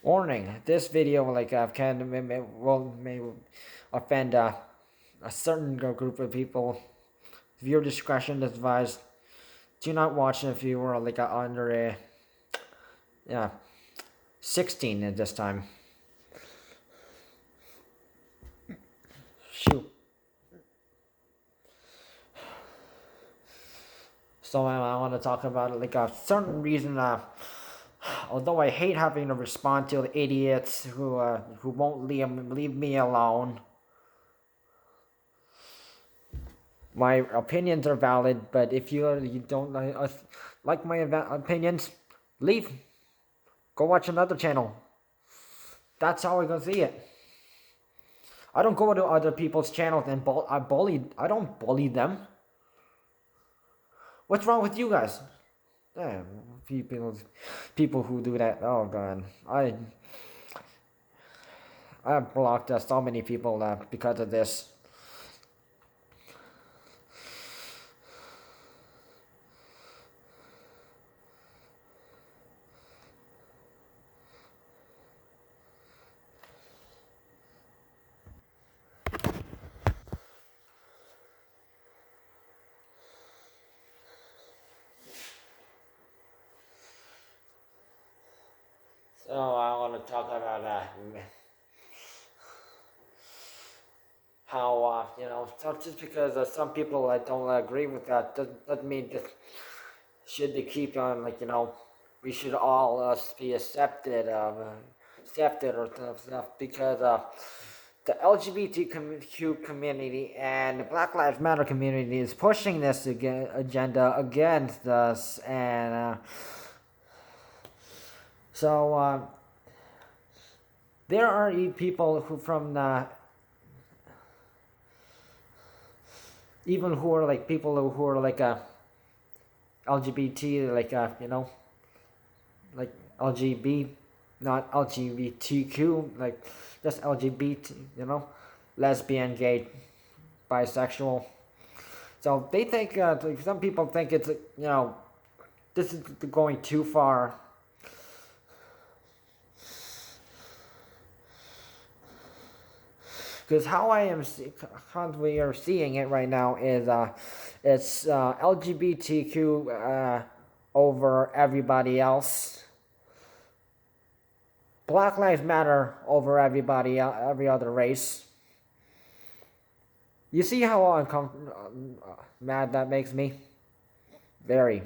Warning: this video may offend a certain group of people. Viewer discretion is advised. Do not watch if you were under 16 at this time. Shoot. So I want to talk about a certain reason. Although I hate having to respond to the idiots who won't leave me alone. My opinions are valid, but if you don't like my opinions, leave. Go watch another channel. That's how we're gonna see it. I don't go to other people's channels and I don't bully them. What's wrong with you guys? Yeah, people who do that. Oh god, I've blocked so many people because of this. So I want to talk about how just because some people I don't agree with that doesn't mean just should they keep on we should all be accepted or stuff because the LGBTQ community and the Black Lives Matter community is pushing this agenda against us, and so there are people who from even who are people who are LGBT, like LGB, not LGBTQ, just LGBT, lesbian, gay, bisexual. So they think, some people think it's, this is going too far. Because how we are seeing it right now is it's LGBTQ over everybody else. Black Lives Matter over every other race. You see how mad that makes me? Very.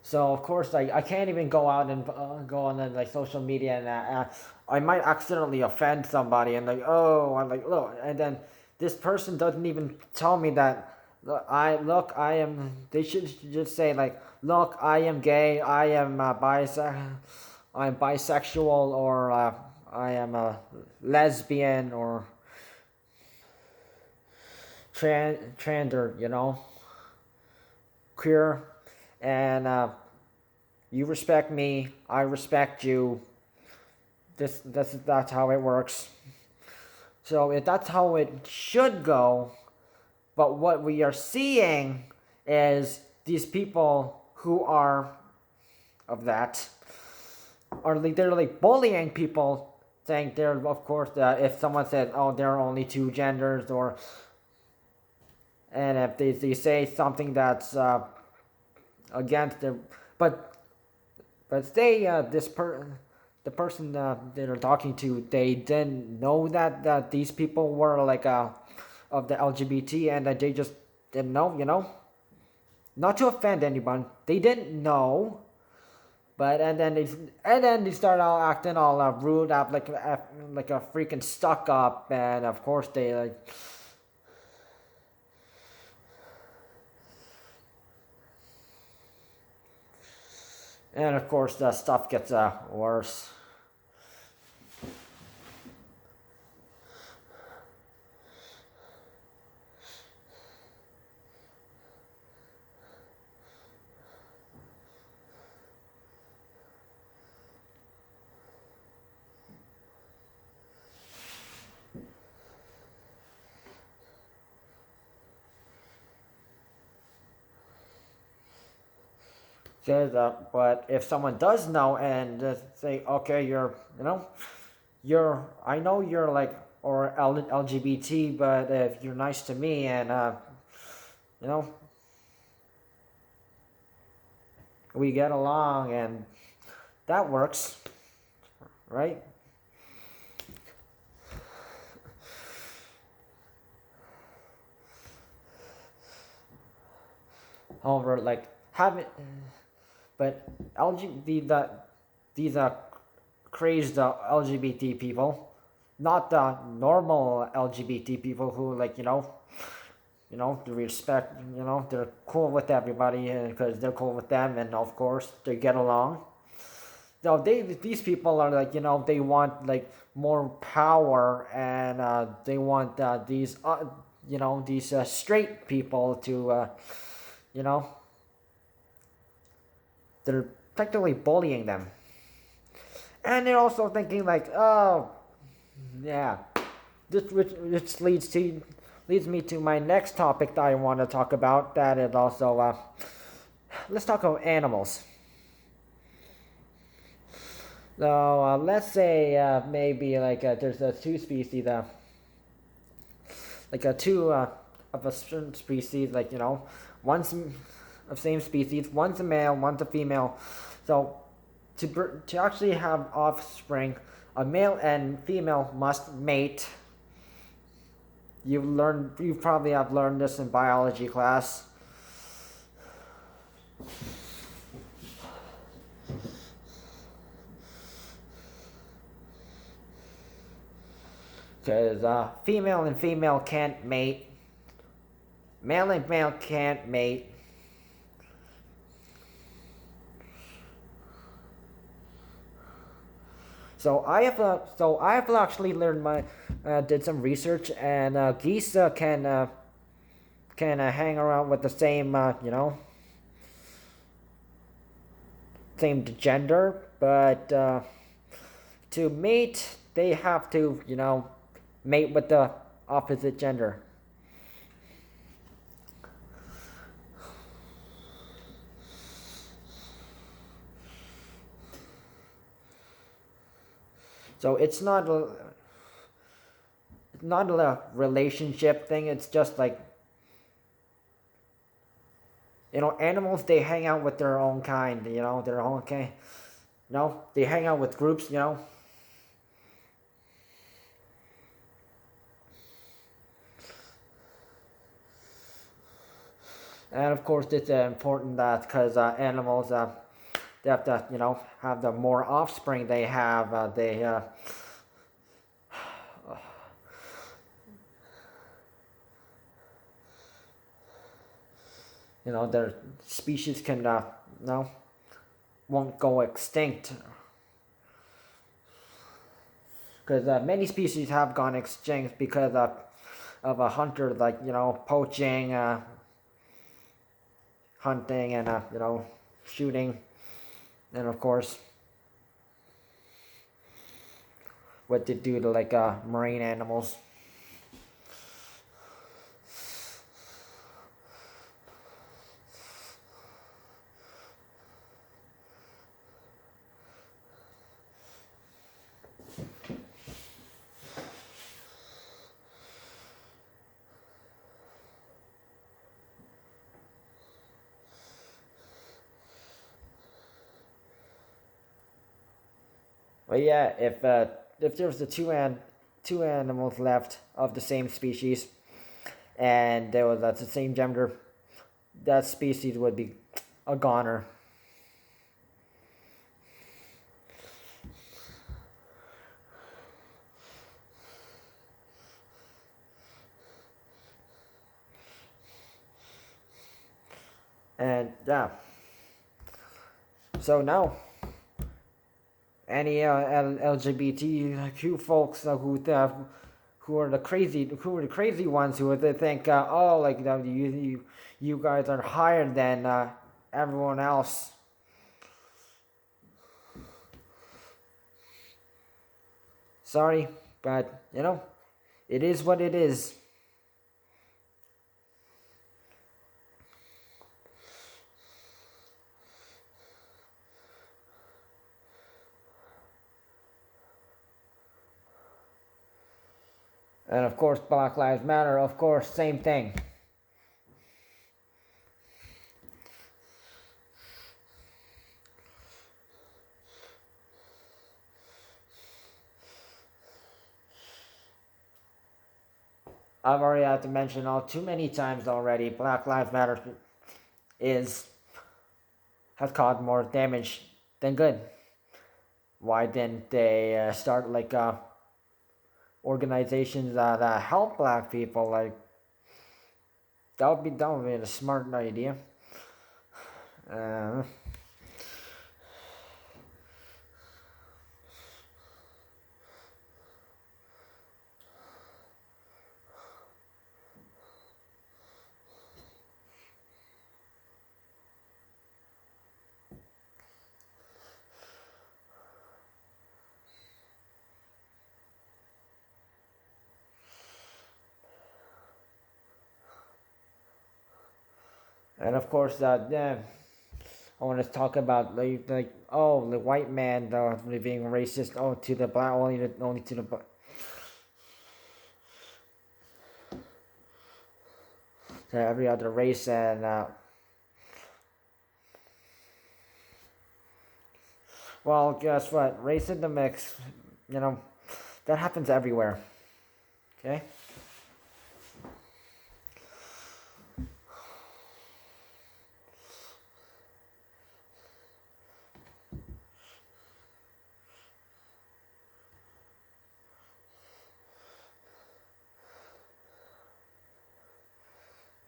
So of course I can't even go out and go on social media and I might accidentally offend somebody and I'm look, and then this person doesn't even tell me that I am. They should just say look, I am gay, I am I'm bisexual, or I am a lesbian, or transgender, queer, and you respect me, I respect you. That's how it works. So if that's how it should go, but what we are seeing is these people who are of that are they're bullying people, saying they're, of course, if someone says, oh, there are only two genders, and if they say something that's against the, but say the person that they're talking to, they didn't know that these people were of the LGBT, and that they just didn't know, not to offend anyone, they didn't know, but and then they start all acting all rude up like a freaking stuck up, and of course they and of course the stuff gets worse. Says, but if someone does know and say, okay, I know you're like or LGBT, but if you're nice to me and you know, we get along and that works, right? However, like having, but these crazed LGBT people, not the normal LGBT people who like the respect, they're cool with everybody because they're cool with them, and of course they get along. No, these people are like they want like more power, and they want these straight people to you know they're technically bullying them, and they're also thinking like, oh yeah, this which leads me to my next topic that I want to talk about. That is also let's talk about animals. So let's say maybe like there's two species, like two of a certain species, like one's of same species, one's a male, one's a female. So to actually have offspring, a male and female must mate. You probably have learned this in biology class. Because female and female can't mate. Male and male can't mate. So I have actually learned did some research, and geese can hang around with the same same gender, but to mate they have to mate with the opposite gender. So it's not a relationship thing. It's just like animals, they hang out with their own kind. Their own kind. They hang out with groups. And of course, it's important that because animals they have to have the more offspring they have, their species can won't go extinct, because many species have gone extinct because of a hunter, like poaching, hunting, and shooting, and of course what they do to like marine animals. But yeah, if there's the two animals left of the same species, and there was the same gender, that species would be a goner. And yeah, so now any LGBTQ folks who are the crazy ones who they think oh, like you guys are higher than everyone else. Sorry, but it is what it is. And of course, Black Lives Matter, of course, same thing. I've already had to mention all too many times already. Black Lives Matter is has caused more damage than good. Why didn't they start like organizations that help black people? Like that would be a smart idea. Uh, and of course, yeah, I want to talk about like oh the white man being racist. Oh, to the black only to the to every other race and well, guess what? Racism mix, you know, that happens everywhere. Okay.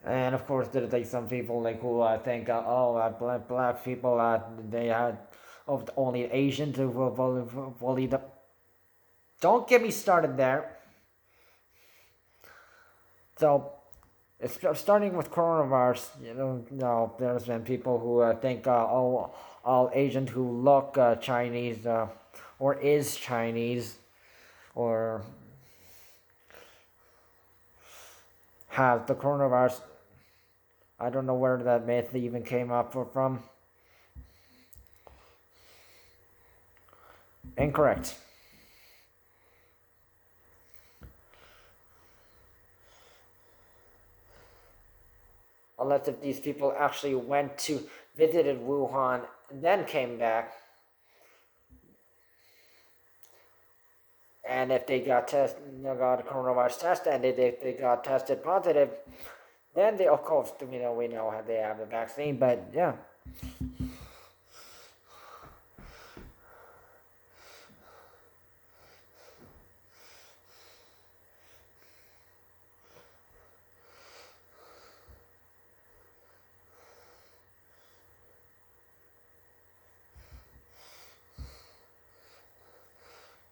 And of course, there's like some people like who think, black people, they had only Asians who will bully the. Don't get me started there. So, it's starting with coronavirus. No, there's been people who think, all Asians who look Chinese or is Chinese or have the coronavirus. I don't know where that myth even came up from. Incorrect. Unless if these people actually went to visited Wuhan and then came back, and if they got got a coronavirus test and they got tested positive, then they of course we know how they have the vaccine. But yeah.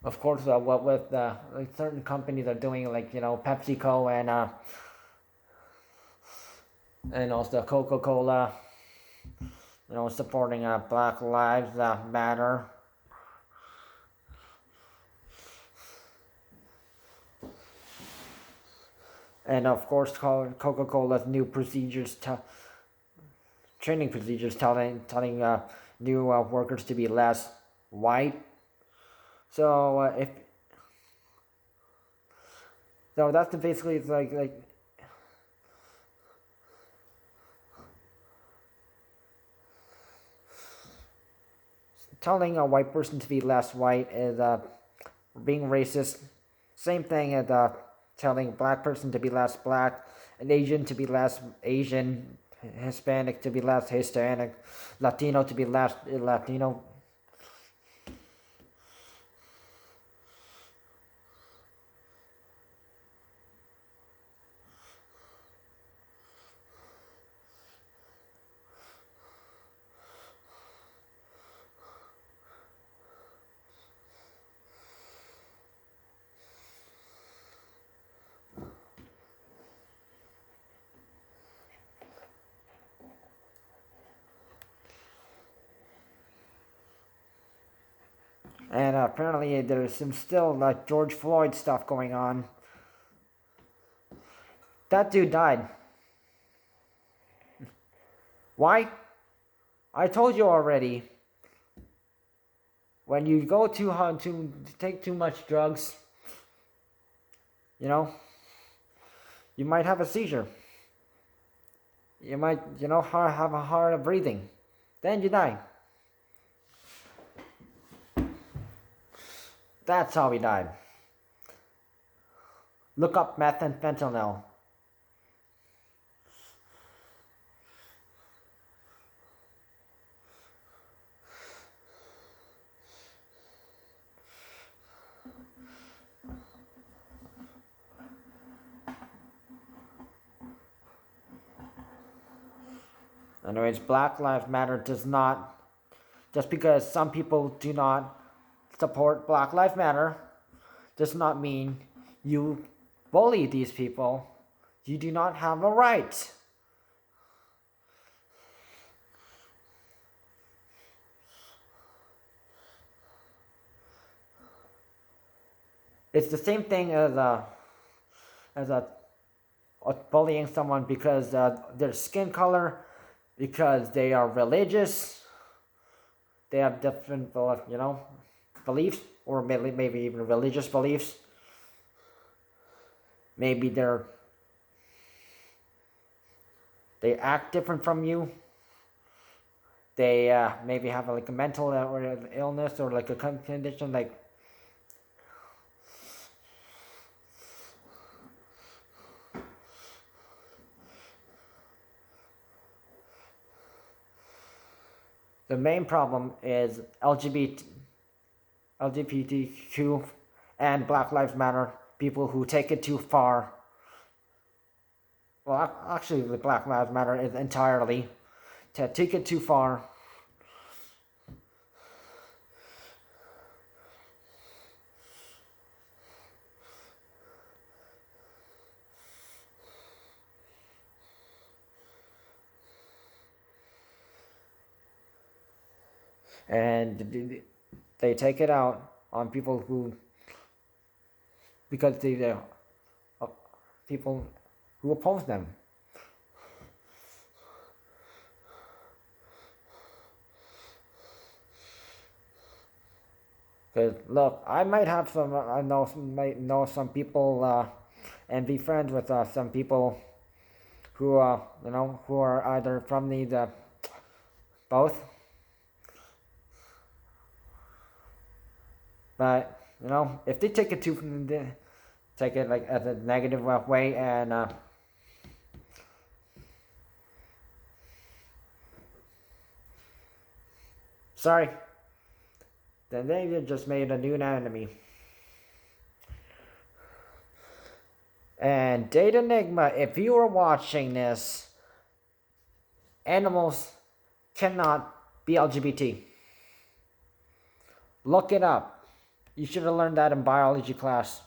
Of course, what with like certain companies are doing, like PepsiCo and also Coca-Cola, supporting Black Lives Matter. And of course, Coca-Cola's new procedures, training procedures, telling new workers to be less white. So that's basically it's like telling a white person to be less white is being racist. Same thing as telling a black person to be less black, an Asian to be less Asian, Hispanic to be less Hispanic, Latino to be less Latino. And apparently there's some still George Floyd stuff going on. That dude died. Why? I told you already. When you go to take too much drugs, you know, you might have a seizure. You might, have a hard breathing. Then you die. That's how he died. Look up meth and fentanyl. Anyways, Black Lives Matter does not, just because some people do not support Black Lives Matter, does not mean you bully these people. You do not have a right. It's the same thing as bullying someone because their skin color, because they are religious, they have different, beliefs, or maybe even religious beliefs. Maybe they act different from you. They maybe have like a mental or illness or like a condition like. The main problem is LGBTQ and Black Lives Matter, people who take it too far. Well, actually, the Black Lives Matter is entirely to take it too far. And they take it out on people who, because they people who oppose them. Because look, I might have some, might know some people, and be friends with some people who, who are either from the both. But if they take it take it like as a negative way, and sorry, then they just made a new enemy. And Dadenigma, if you are watching this, animals cannot be LGBT. Look it up. You should have learned that in biology class.